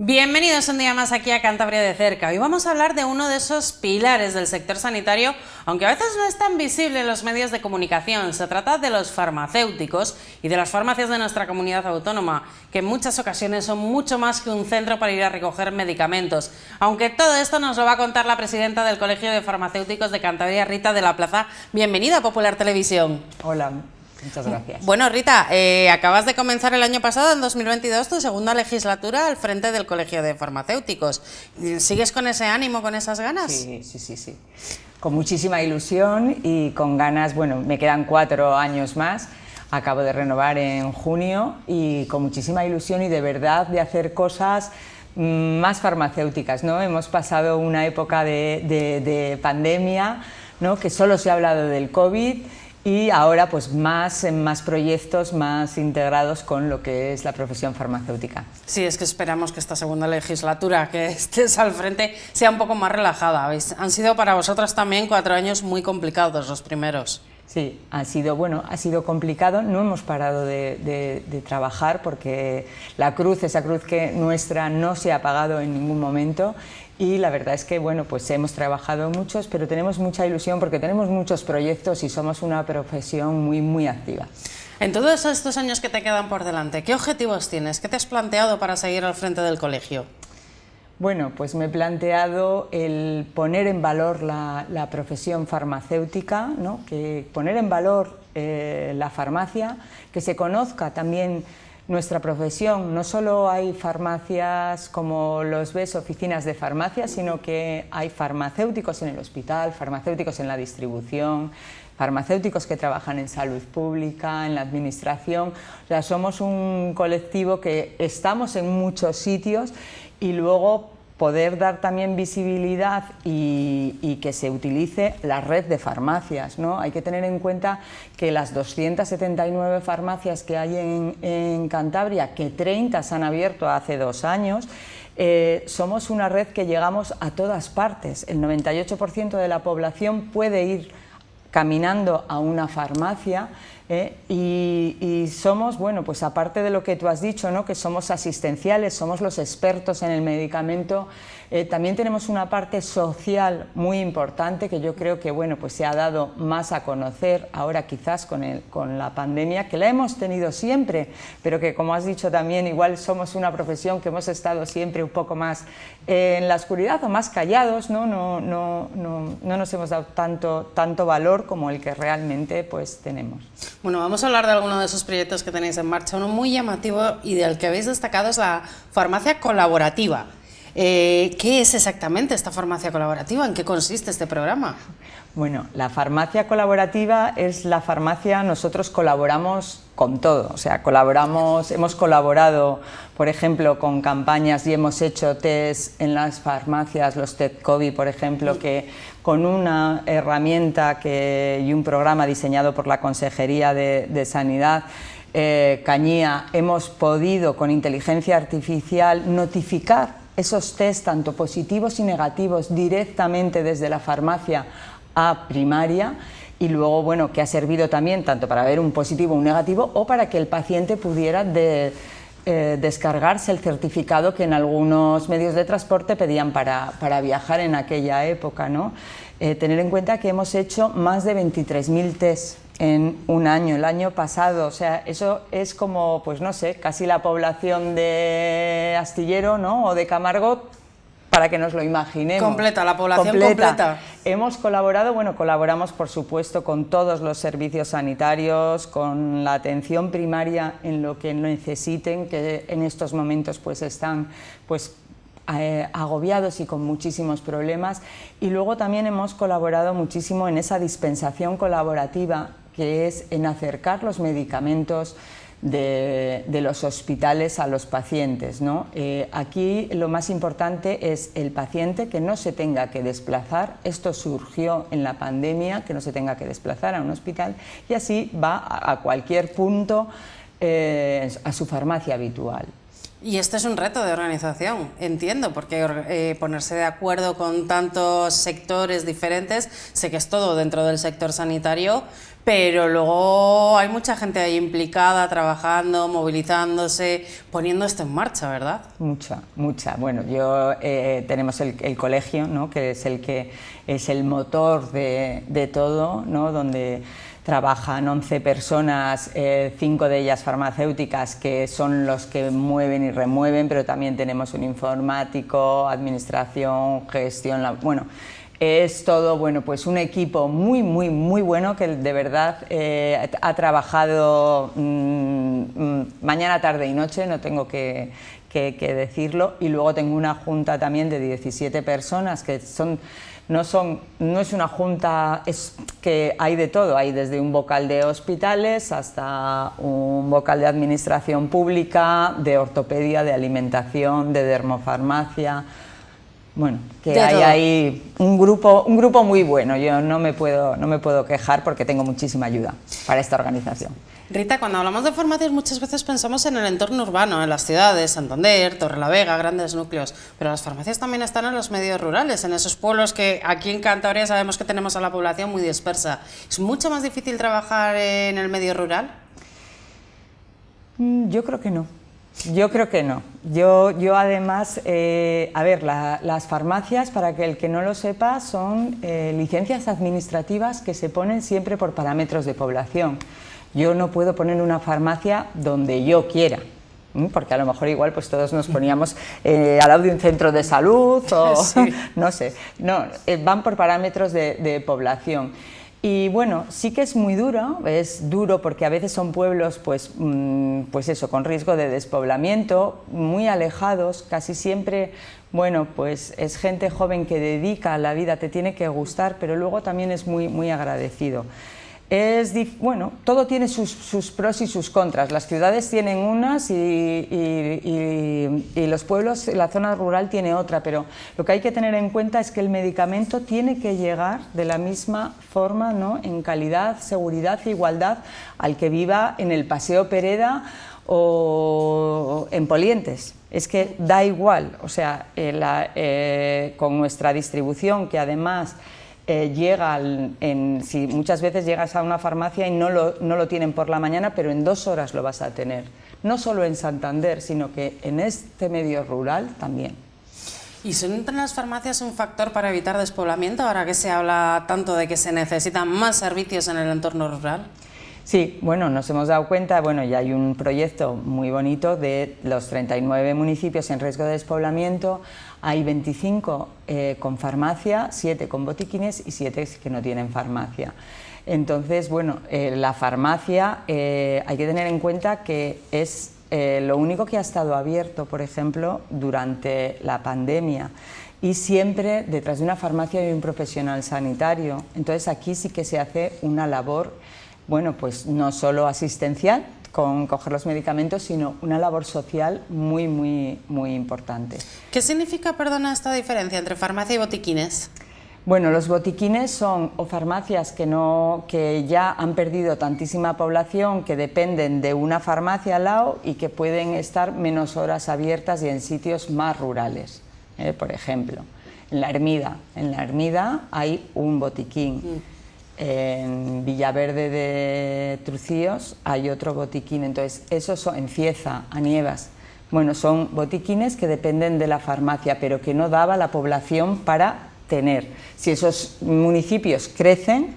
Bienvenidos un día más aquí a Cantabria de Cerca. Hoy vamos a hablar de uno de esos pilares del sector sanitario, aunque a veces no es tan visible en los medios de comunicación. Se trata de los farmacéuticos y de las farmacias de nuestra comunidad autónoma, que en muchas ocasiones son mucho más que un centro para ir a recoger medicamentos. Aunque todo esto nos lo va a contar la presidenta del Colegio de Farmacéuticos de Cantabria, Rita de la Plaza. Bienvenida a Popular Televisión. Hola. Muchas gracias. Bueno, Rita, acabas de comenzar el año pasado, en 2022, tu segunda legislatura al frente del Colegio de Farmacéuticos. ¿Sigues con ese ánimo, con esas ganas? Sí. Con muchísima ilusión y con ganas, bueno, me quedan 4 años más, acabo de renovar en junio y con muchísima ilusión y de verdad de hacer cosas más farmacéuticas, ¿no? Hemos pasado una época de pandemia, ¿no? Que solo se ha hablado del COVID. Y ahora pues más proyectos más integrados con lo que es la profesión farmacéutica. Sí, es que esperamos que esta segunda legislatura que estés al frente sea un poco más relajada. Han sido para vosotras también 4 años muy complicados los primeros. Sí, ha sido complicado, no hemos parado de trabajar porque esa cruz que nuestra no se ha apagado en ningún momento y la verdad es que bueno, pues hemos trabajado muchos, pero tenemos mucha ilusión porque tenemos muchos proyectos y somos una profesión muy activa. En todos estos años que te quedan por delante, ¿qué objetivos tienes? ¿Qué te has planteado para seguir al frente del colegio? Bueno, pues me he planteado el poner en valor la profesión farmacéutica, ¿no? Que poner en valor la farmacia, que se conozca también nuestra profesión. No solo hay farmacias como los ves, oficinas de farmacia, sino que hay farmacéuticos en el hospital, farmacéuticos en la distribución, farmacéuticos que trabajan en salud pública, en la administración. O sea, somos un colectivo que estamos en muchos sitios y luego poder dar también visibilidad y que se utilice la red de farmacias, ¿no? Hay que tener en cuenta que las 279 farmacias que hay en Cantabria, que 30 se han abierto hace 2 años, somos una red que llegamos a todas partes. El 98% de la población puede ir caminando a una farmacia y somos, bueno, pues aparte de lo que tú has dicho, ¿no? Que somos asistenciales, somos los expertos en el medicamento, también tenemos una parte social muy importante que yo creo que, bueno, pues se ha dado más a conocer ahora quizás con la pandemia, que la hemos tenido siempre, pero que como has dicho también, igual somos una profesión que hemos estado siempre un poco más en la oscuridad o más callados, ¿no? No nos hemos dado tanto valor como el que realmente pues tenemos. Bueno, vamos a hablar de alguno de esos proyectos que tenéis en marcha. Uno muy llamativo y del que habéis destacado es la farmacia colaborativa. ¿Qué es exactamente esta farmacia colaborativa? ¿En qué consiste este programa? Bueno, la farmacia colaborativa es la farmacia, nosotros colaboramos con todo, o sea, hemos colaborado, por ejemplo, con campañas y hemos hecho test en las farmacias, los test COVID, por ejemplo, que con una herramienta y un programa diseñado por la Consejería de Sanidad, Cañía, hemos podido con inteligencia artificial notificar esos test tanto positivos y negativos directamente desde la farmacia a primaria y luego, bueno, que ha servido también tanto para ver un positivo o un negativo o para que el paciente pudiera descargarse el certificado que en algunos medios de transporte pedían para viajar en aquella época, ¿no? Tener en cuenta que hemos hecho más de 23.000 test en un año, el año pasado, o sea, eso es como, pues no sé, casi la población de Astillero, ¿no? O de Camargo, para que nos lo imaginemos. Completa, la población completa. Hemos colaborado, bueno, colaboramos por supuesto con todos los servicios sanitarios, con la atención primaria en lo que necesiten, que en estos momentos pues están pues agobiados y con muchísimos problemas, y luego también hemos colaborado muchísimo en esa dispensación colaborativa que es en acercar los medicamentos de los hospitales a los pacientes, ¿no? Aquí lo más importante es el paciente que no se tenga que desplazar, esto surgió en la pandemia, que no se tenga que desplazar a un hospital y así va a cualquier punto a su farmacia habitual. Y este es un reto de organización, entiendo, porque ponerse de acuerdo con tantos sectores diferentes, sé que es todo dentro del sector sanitario, pero luego hay mucha gente ahí implicada, trabajando, movilizándose, poniendo esto en marcha, ¿verdad? Mucha, mucha. Bueno, tenemos el colegio, ¿no?, que es el motor de todo, ¿no?, donde trabajan 11 personas, 5 de ellas farmacéuticas, que son los que mueven y remueven, pero también tenemos un informático, administración, gestión, bueno, es todo, bueno, pues un equipo muy bueno que de verdad ha trabajado mañana, tarde y noche, no tengo que decirlo, y luego tengo una junta también de 17 personas que no es una junta, es que hay de todo, hay desde un vocal de hospitales hasta un vocal de administración pública, de ortopedia, de alimentación, de dermofarmacia. Bueno, que hay ahí un grupo muy bueno. Yo no me puedo quejar porque tengo muchísima ayuda para esta organización. Rita, cuando hablamos de farmacias muchas veces pensamos en el entorno urbano, en las ciudades, Santander, Torrelavega, grandes núcleos, pero las farmacias también están en los medios rurales, en esos pueblos que aquí en Cantabria sabemos que tenemos a la población muy dispersa. ¿Es mucho más difícil trabajar en el medio rural? Yo creo que no. Yo creo que no. Yo además, a ver, las farmacias, para que el que no lo sepa, son licencias administrativas que se ponen siempre por parámetros de población. Yo no puedo poner una farmacia donde yo quiera, porque a lo mejor igual pues todos nos poníamos al lado de un centro de salud o sí. No sé, no, van por parámetros de población. Y bueno, sí que es muy duro, es duro porque a veces son pueblos pues eso, con riesgo de despoblamiento, muy alejados, casi siempre, bueno, pues es gente joven que dedica a la vida, te tiene que gustar, pero luego también es muy agradecido. Bueno, todo tiene sus pros y sus contras. Las ciudades tienen unas y los pueblos, la zona rural tiene otra, pero lo que hay que tener en cuenta es que el medicamento tiene que llegar de la misma forma, ¿no?, en calidad, seguridad e igualdad al que viva en el Paseo Pereda o en Polientes. Es que da igual, o sea, con nuestra distribución, que además si muchas veces llegas a una farmacia y no lo tienen por la mañana, pero en 2 horas lo vas a tener. No solo en Santander, sino que en este medio rural también. ¿Y son las farmacias un factor para evitar despoblamiento, ahora que se habla tanto de que se necesitan más servicios en el entorno rural? Sí, bueno, nos hemos dado cuenta, bueno, ya hay un proyecto muy bonito de los 39 municipios en riesgo de despoblamiento, hay 25 con farmacia, 7 con botiquines y 7 que no tienen farmacia. Entonces, bueno, la farmacia hay que tener en cuenta que es lo único que ha estado abierto, por ejemplo, durante la pandemia. Y siempre detrás de una farmacia hay un profesional sanitario. Entonces aquí sí que se hace una labor, bueno, pues no solo asistencial con coger los medicamentos, sino una labor social muy importante. ¿Qué significa, perdona, esta diferencia entre farmacia y botiquines? Bueno, los botiquines son o farmacias que ya han perdido tantísima población, que dependen de una farmacia al lado y que pueden estar menos horas abiertas y en sitios más rurales. Por ejemplo, en La Hermida hay un botiquín. En Villaverde de Trucíos hay otro botiquín, entonces esos son en Cieza, a Nievas. Bueno, son botiquines que dependen de la farmacia, pero que no daba la población para tener. Si esos municipios crecen,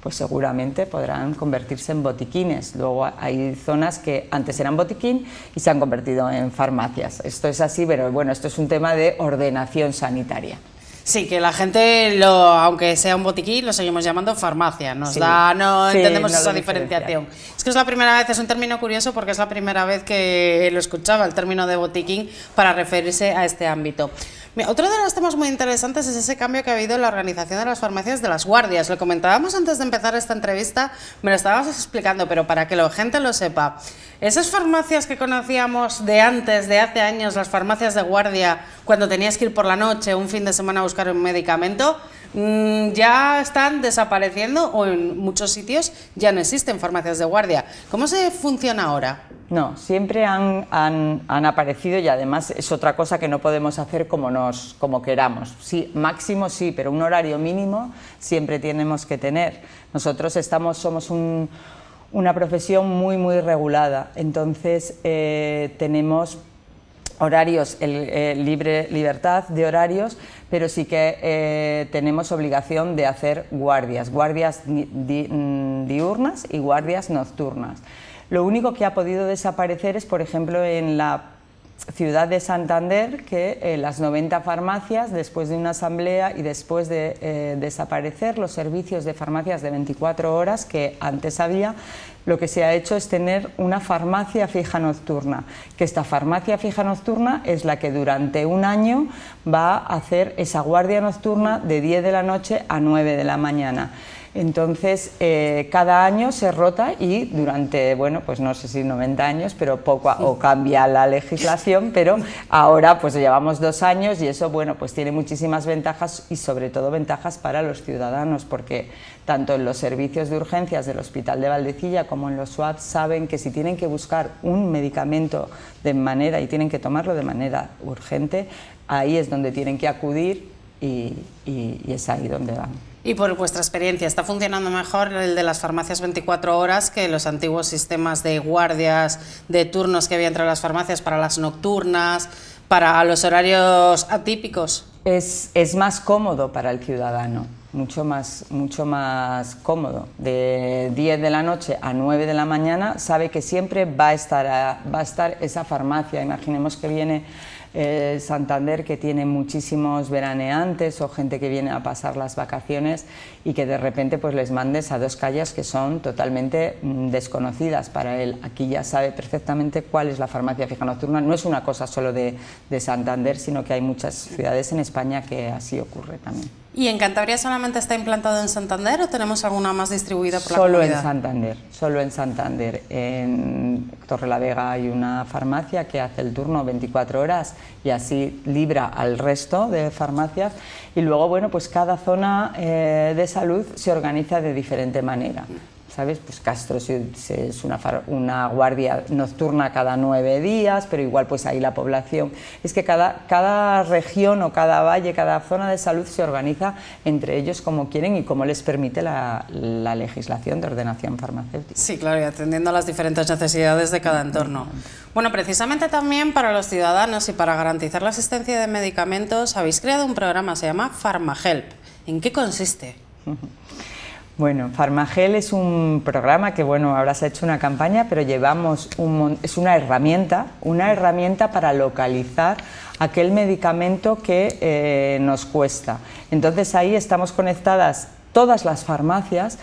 pues seguramente podrán convertirse en botiquines. Luego hay zonas que antes eran botiquín y se han convertido en farmacias. Esto es así, pero bueno, esto es un tema de ordenación sanitaria. Sí, que la gente, aunque sea un botiquín, lo seguimos llamando farmacia. No entendemos esa diferenciación. Es que es la primera vez, es un término curioso porque es la primera vez que lo escuchaba, el término de botiquín, para referirse a este ámbito. Mira, otro de los temas muy interesantes es ese cambio que ha habido en la organización de las farmacias de las guardias. Lo comentábamos antes de empezar esta entrevista, me lo estabas explicando, pero para que la gente lo sepa, esas farmacias que conocíamos de antes, de hace años, las farmacias de guardia, cuando tenías que ir por la noche, un fin de semana a buscar un medicamento, ya están desapareciendo o en muchos sitios ya no existen farmacias de guardia. ¿Cómo se funciona ahora? No, siempre han aparecido y además es otra cosa que no podemos hacer como queramos. Sí, máximo sí, pero un horario mínimo siempre tenemos que tener. Nosotros somos una profesión muy regulada, entonces tenemos horarios, libertad de horarios, pero sí que tenemos obligación de hacer guardias diurnas y guardias nocturnas. Lo único que ha podido desaparecer es, por ejemplo, en la ciudad de Santander, que las 90 farmacias, después de una asamblea y después de desaparecer los servicios de farmacias de 24 horas que antes había, lo que se ha hecho es tener una farmacia fija nocturna, que esta farmacia fija nocturna es la que durante un año va a hacer esa guardia nocturna de 10 de la noche a 9 de la mañana. Entonces, cada año se rota y durante, bueno, pues no sé si 90 años, pero o cambia la legislación, pero ahora pues llevamos 2 años y eso, bueno, pues tiene muchísimas ventajas y sobre todo ventajas para los ciudadanos, porque tanto en los servicios de urgencias del Hospital de Valdecilla como en los SWAP saben que si tienen que buscar un medicamento y tienen que tomarlo de manera urgente, ahí es donde tienen que acudir y es ahí donde van. Y por vuestra experiencia, ¿está funcionando mejor el de las farmacias 24 horas que los antiguos sistemas de guardias, de turnos que había entre las farmacias para las nocturnas, para los horarios atípicos? Es más cómodo para el ciudadano, mucho más cómodo. De 10 de la noche a 9 de la mañana sabe que siempre va a estar esa farmacia. Imaginemos que viene Santander, que tiene muchísimos veraneantes o gente que viene a pasar las vacaciones y que de repente pues les mandes a 2 calles que son totalmente desconocidas para él. Aquí ya sabe perfectamente cuál es la farmacia fija nocturna. No es una cosa solo de Santander, sino que hay muchas ciudades en España que así ocurre también. ¿Y en Cantabria solamente está implantado en Santander o tenemos alguna más distribuida por la comunidad? Solo en Santander. En Torrelavega hay una farmacia que hace el turno 24 horas y así libra al resto de farmacias. Y luego, bueno, pues cada zona de salud se organiza de diferente manera. ¿Sabes? Pues Castro es una guardia nocturna cada 9 días, pero igual pues ahí la población... Es que cada región o cada valle, cada zona de salud se organiza entre ellos como quieren y como les permite la legislación de ordenación farmacéutica. Sí, claro, y atendiendo a las diferentes necesidades de cada entorno. Bueno, precisamente también para los ciudadanos y para garantizar la asistencia de medicamentos habéis creado un programa, se llama Farmahelp. ¿En qué consiste? Bueno, Farmagel es un programa que, bueno, ahora se ha hecho una campaña, pero es una herramienta para localizar aquel medicamento que nos cuesta. Entonces ahí estamos conectadas todas las farmacias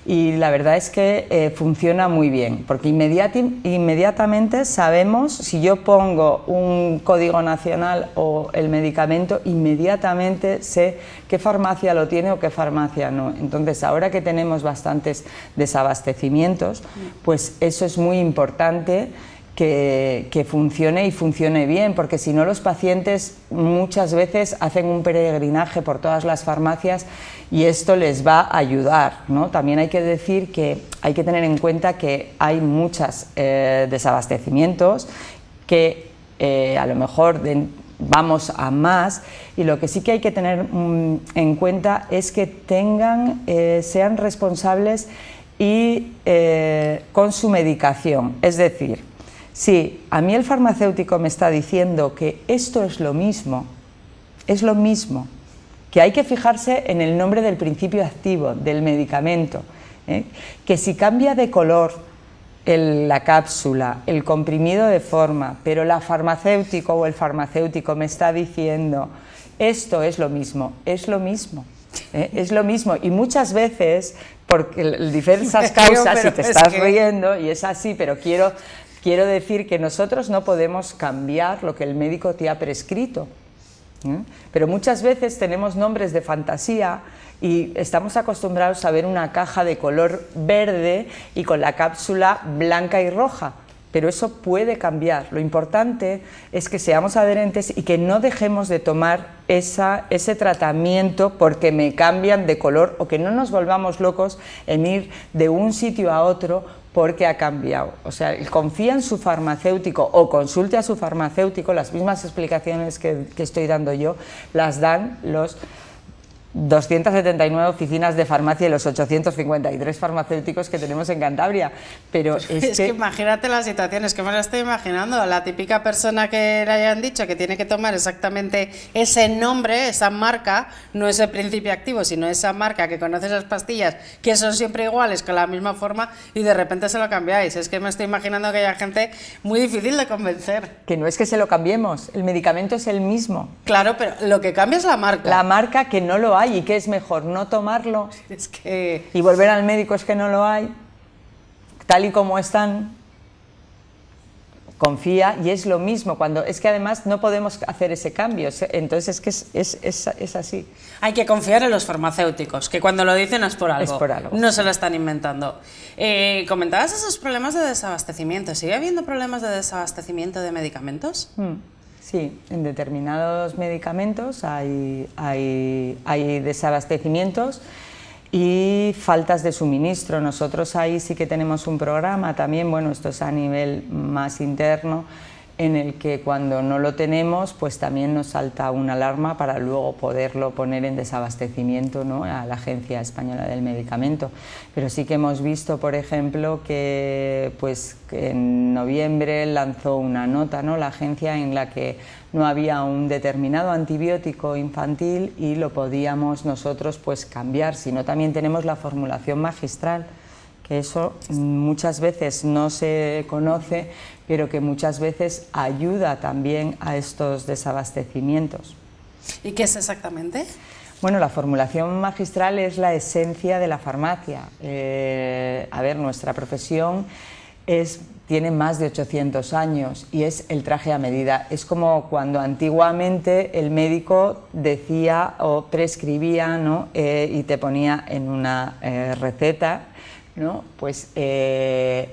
y la verdad es que funciona muy bien, porque inmediatamente sabemos, si yo pongo un código nacional o el medicamento, inmediatamente sé qué farmacia lo tiene o qué farmacia no. Entonces, ahora que tenemos bastantes desabastecimientos, pues eso es muy importante, que funcione y funcione bien, porque si no los pacientes muchas veces hacen un peregrinaje por todas las farmacias y esto les va a ayudar, ¿no? También hay que decir que hay que tener en cuenta que hay muchos desabastecimientos, que a lo mejor vamos a más, y lo que sí que hay que tener en cuenta es que sean responsables y con su medicación, es decir, si a mí el farmacéutico me está diciendo que esto es lo mismo, que hay que fijarse en el nombre del principio activo del medicamento, que si cambia de color la cápsula, el comprimido de forma, pero la farmacéutico o el farmacéutico me está diciendo esto es lo mismo, es lo mismo. Es lo mismo, y muchas veces, por diversas causas, y te estás riendo, y es así, pero quiero decir que nosotros no podemos cambiar lo que el médico te ha prescrito, pero muchas veces tenemos nombres de fantasía y estamos acostumbrados a ver una caja de color verde y con la cápsula blanca y roja, pero eso puede cambiar. Lo importante es que seamos adherentes y que no dejemos de tomar ese tratamiento porque me cambian de color, o que no nos volvamos locos en ir de un sitio a otro porque ha cambiado. O sea, confía en su farmacéutico o consulte a su farmacéutico, las mismas explicaciones que estoy dando yo las dan los 279 oficinas de farmacia y los 853 farmacéuticos que tenemos en Cantabria, pero es que imagínate la situación, es que me la estoy imaginando, la típica persona que le hayan dicho que tiene que tomar exactamente ese nombre, esa marca, no ese principio activo, sino esa marca que conoce esas pastillas, que son siempre iguales, con la misma forma, y de repente se lo cambiáis. Es que me estoy imaginando que haya gente muy difícil de convencer. Que no es que se lo cambiemos, el medicamento es el mismo. Claro, pero lo que cambia es la marca. La marca, que no lo hay. ¿Y qué es mejor? ¿No tomarlo? Es que... Y volver al médico, es que no lo hay, tal y como están. Confía, y es lo mismo, cuando es que además no podemos hacer ese cambio, entonces es que es así. Hay que confiar en los farmacéuticos, que cuando lo dicen es por algo, es por algo. No se lo están inventando. Comentabas esos problemas de desabastecimiento, ¿sigue habiendo problemas de desabastecimiento de medicamentos? Sí, en determinados medicamentos hay desabastecimientos y faltas de suministro. Nosotros ahí sí que tenemos un programa también, bueno, esto es a nivel más interno, en el que cuando no lo tenemos, pues también nos salta una alarma para luego poderlo poner en desabastecimiento, ¿no?, a la Agencia Española del Medicamento. Pero sí que hemos visto, por ejemplo, que en noviembre lanzó una nota, ¿no?, la agencia, en la que no había un determinado antibiótico infantil y lo podíamos nosotros cambiar, sino también tenemos la formulación magistral, que eso muchas veces no se conoce, pero que muchas veces ayuda también a estos desabastecimientos. ¿Y qué es exactamente? Bueno, la formulación magistral es la esencia de la farmacia. A ver, nuestra profesión tiene más de 800 años y es el traje a medida. Es como cuando antiguamente el médico decía o prescribía, ¿no?, y te ponía en una receta, ¿no?,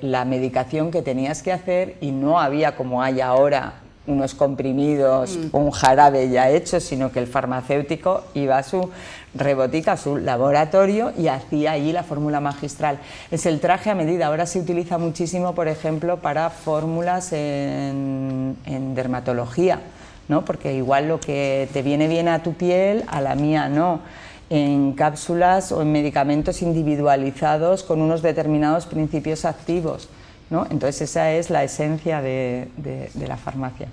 la medicación que tenías que hacer, y no había, como hay ahora, unos comprimidos, un jarabe ya hecho, sino que el farmacéutico iba a su rebotica, a su laboratorio, y hacía allí la fórmula magistral. Es el traje a medida. Ahora se utiliza muchísimo, por ejemplo, para fórmulas en dermatología, ¿no?, porque igual lo que te viene bien a tu piel, a la mía no, en cápsulas o en medicamentos individualizados con unos determinados principios activos, ¿no? Entonces esa es la esencia de la farmacia.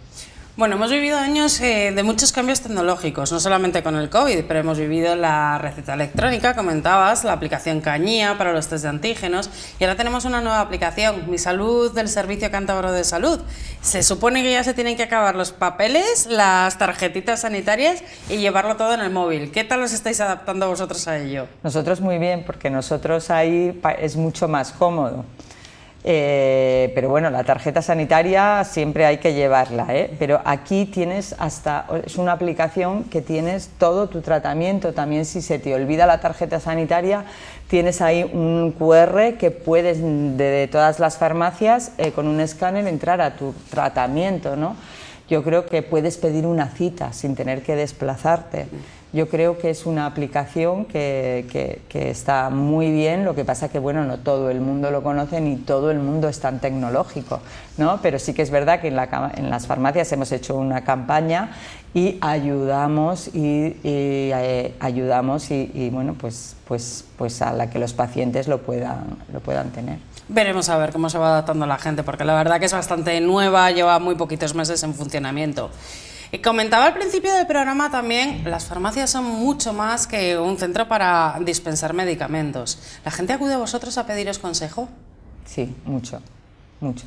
Bueno, hemos vivido años de muchos cambios tecnológicos, no solamente con el COVID, pero hemos vivido la receta electrónica, comentabas, la aplicación Cañía para los test de antígenos, y ahora tenemos una nueva aplicación, Mi Salud, del Servicio Cántabro de Salud. Se supone que ya se tienen que acabar los papeles, las tarjetitas sanitarias y llevarlo todo en el móvil. ¿Qué tal os estáis adaptando vosotros a ello? Nosotros muy bien, porque nosotros ahí es mucho más cómodo. Pero bueno, la tarjeta sanitaria siempre hay que llevarla, pero aquí tienes es una aplicación que tienes todo tu tratamiento. También, si se te olvida la tarjeta sanitaria, tienes ahí un QR que puedes, de todas las farmacias, con un escáner entrar a tu tratamiento, ¿no? Yo creo que puedes pedir una cita sin tener que desplazarte. Yo creo que es una aplicación que está muy bien. Lo que pasa que, bueno, no todo el mundo lo conoce ni todo el mundo es tan tecnológico, ¿no? Pero sí que es verdad que en las farmacias hemos hecho una campaña y ayudamos bueno, pues a la que los pacientes lo puedan tener. Veremos a ver cómo se va adaptando la gente, porque la verdad que es bastante nueva, lleva muy poquitos meses en funcionamiento. Comentaba al principio del programa también, las farmacias son mucho más que un centro para dispensar medicamentos. ¿La gente acude a vosotros a pediros consejo? Sí, mucho, mucho.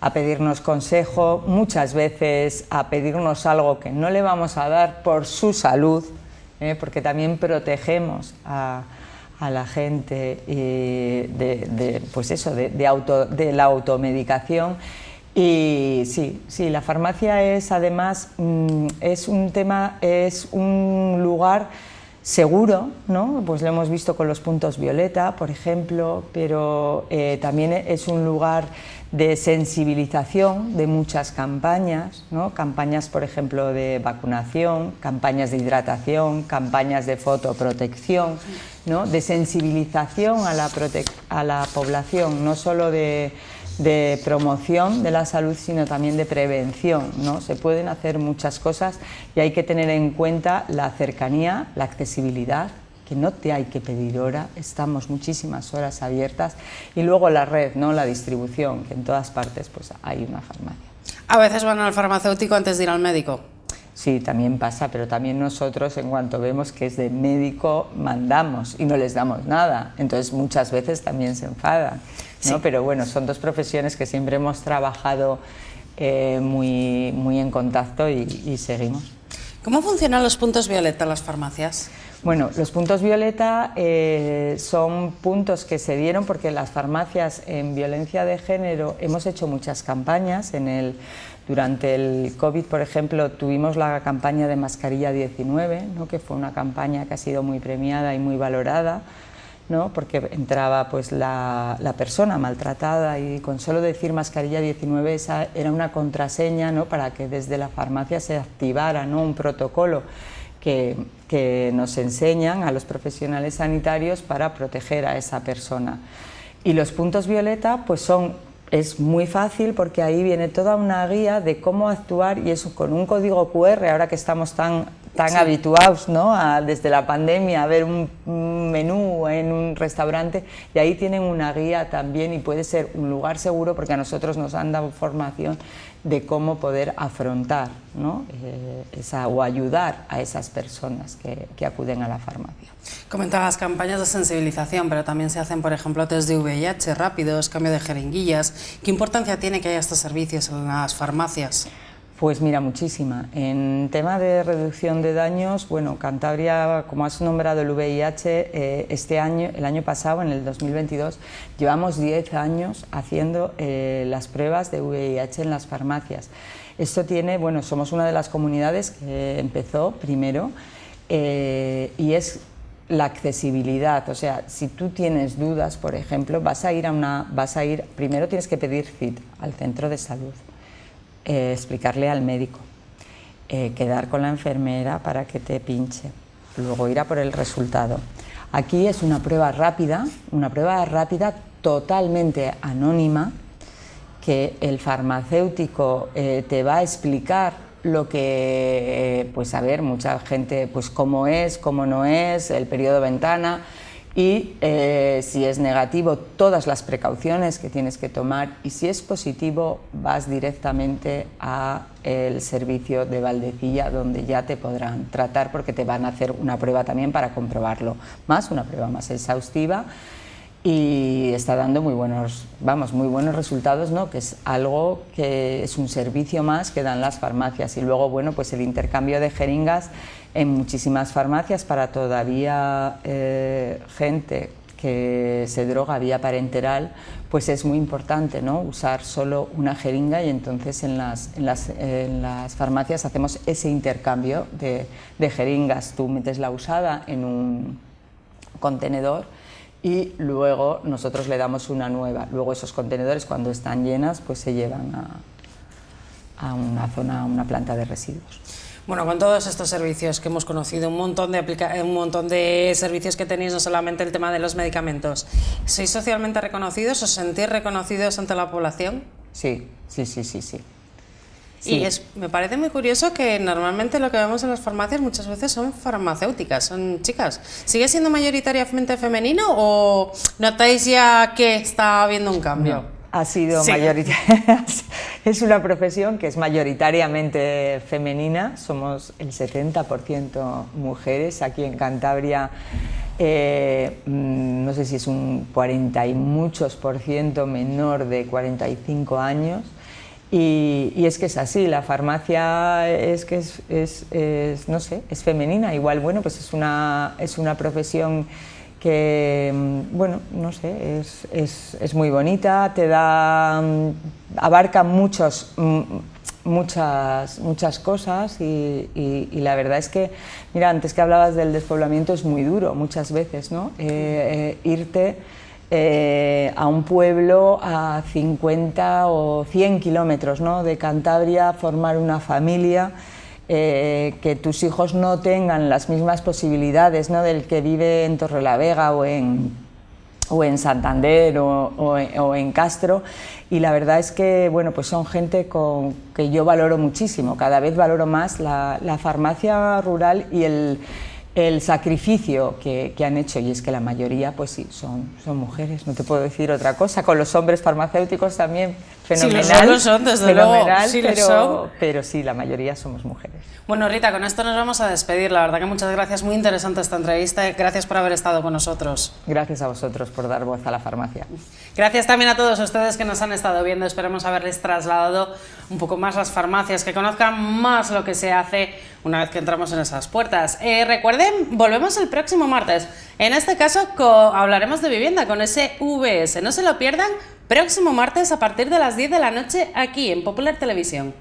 A pedirnos consejo, muchas veces a pedirnos algo que no le vamos a dar por su salud, porque también protegemos a la gente de la automedicación. Y sí, la farmacia es además es un lugar seguro, ¿no? Pues lo hemos visto con los puntos violeta, por ejemplo, pero también es un lugar de sensibilización de muchas campañas, ¿no? Campañas, por ejemplo, de vacunación, campañas de hidratación, campañas de fotoprotección, ¿no? De sensibilización a la población, no solo de promoción de la salud, sino también de prevención, ¿no? Se pueden hacer muchas cosas y hay que tener en cuenta la cercanía, la accesibilidad, que no te hay que pedir hora, estamos muchísimas horas abiertas, y luego la red, ¿no? La distribución, que en todas partes pues hay una farmacia. A veces van al farmacéutico antes de ir al médico. Sí, también pasa, pero también nosotros, en cuanto vemos que es de médico, mandamos y no les damos nada, entonces muchas veces también se enfadan, ¿no? Sí. Pero bueno, son dos profesiones que siempre hemos trabajado muy en contacto y seguimos. ¿Cómo funcionan los puntos violeta en las farmacias? Bueno, los puntos violeta son puntos que se dieron porque las farmacias en violencia de género hemos hecho muchas campañas. Durante el COVID, por ejemplo, tuvimos la campaña de mascarilla 19, ¿no? Que fue una campaña que ha sido muy premiada y muy valorada, ¿no? Porque entraba pues la persona maltratada y con solo decir mascarilla 19 esa era una contraseña, ¿no? Para que desde la farmacia se activara, ¿no? Un protocolo que nos enseñan a los profesionales sanitarios para proteger a esa persona. Y los puntos violeta pues es muy fácil porque ahí viene toda una guía de cómo actuar, y eso con un código QR, ahora que estamos tan sí. Habituados, ¿no? Desde la pandemia a ver un menú en un restaurante, y ahí tienen una guía también, y puede ser un lugar seguro porque a nosotros nos han dado formación de cómo poder afrontar, ¿no? O ayudar a esas personas que acuden a la farmacia. Comentabas campañas de sensibilización, pero también se hacen, por ejemplo, test de VIH rápidos, cambio de jeringuillas. ¿Qué importancia tiene que haya estos servicios en las farmacias? Pues mira, muchísima. En tema de reducción de daños, bueno, Cantabria, como has nombrado el VIH, el año pasado, en el 2022, llevamos 10 años haciendo las pruebas de VIH en las farmacias. Esto tiene, bueno, somos una de las comunidades que empezó primero, y es la accesibilidad. O sea, si tú tienes dudas, por ejemplo, primero tienes que pedir cita al centro de salud. Explicarle al médico, quedar con la enfermera para que te pinche, luego ir a por el resultado. Aquí es una prueba rápida totalmente anónima, que el farmacéutico te va a explicar lo que, pues a ver, mucha gente, pues cómo es, cómo no es, el periodo ventana, y si es negativo, todas las precauciones que tienes que tomar, y si es positivo vas directamente al servicio de Valdecilla, donde ya te podrán tratar, porque te van a hacer una prueba también para comprobarlo más, una prueba más exhaustiva, y está dando muy buenos resultados, ¿no? Que es algo que es un servicio más que dan las farmacias. Y luego, bueno, pues el intercambio de jeringas en muchísimas farmacias para todavía gente que se droga vía parenteral, pues es muy importante, ¿no? Usar solo una jeringa, y entonces en las farmacias hacemos ese intercambio de jeringas. Tú metes la usada en un contenedor y luego nosotros le damos una nueva. Luego esos contenedores, cuando están llenas, pues se llevan a una planta de residuos. Bueno, con todos estos servicios que hemos conocido, un montón de servicios que tenéis, no solamente el tema de los medicamentos, ¿sois socialmente reconocidos? ¿Os sentís reconocidos ante la población? Sí. Y me parece muy curioso que normalmente lo que vemos en las farmacias muchas veces son farmacéuticas, son chicas. ¿Sigue siendo mayoritariamente femenino o notáis ya que está habiendo un cambio? No, ha sido mayoritaria. Es una profesión que es mayoritariamente femenina, somos el 70% mujeres. Aquí en Cantabria no sé si es un 40 y muchos por ciento menor de 45 años. Y es que es así, la farmacia es no sé, es femenina. Igual, bueno, pues es una profesión que, bueno, no sé, es muy bonita, abarca muchos muchas cosas y la verdad es que, mira, antes que hablabas del despoblamiento es muy duro muchas veces, ¿no? Irte a un pueblo a 50 o 100 kilómetros, ¿no?, de Cantabria, formar una familia, que tus hijos no tengan las mismas posibilidades, ¿no?, del que vive en Torrelavega o en Santander o en Castro, y la verdad es que, bueno, pues son gente que yo valoro muchísimo, cada vez valoro más la farmacia rural y el sacrificio que han hecho, y es que la mayoría, pues sí, son mujeres, no te puedo decir otra cosa. Con los hombres farmacéuticos también fenomenal, sí, lo son, desde luego, sí, pero sí, la mayoría somos mujeres. Bueno, Rita, con esto nos vamos a despedir. La verdad que muchas gracias, muy interesante esta entrevista. Gracias por haber estado con nosotros. Gracias a vosotros por dar voz a la farmacia. Gracias también a todos ustedes que nos han estado viendo. Esperemos haberles trasladado un poco más las farmacias, que conozcan más lo que se hace una vez que entramos en esas puertas. Recuerden, volvemos el próximo martes. En este caso hablaremos de vivienda con SVS. No se lo pierdan, próximo martes a partir de las 10 de la noche aquí en Popular Televisión.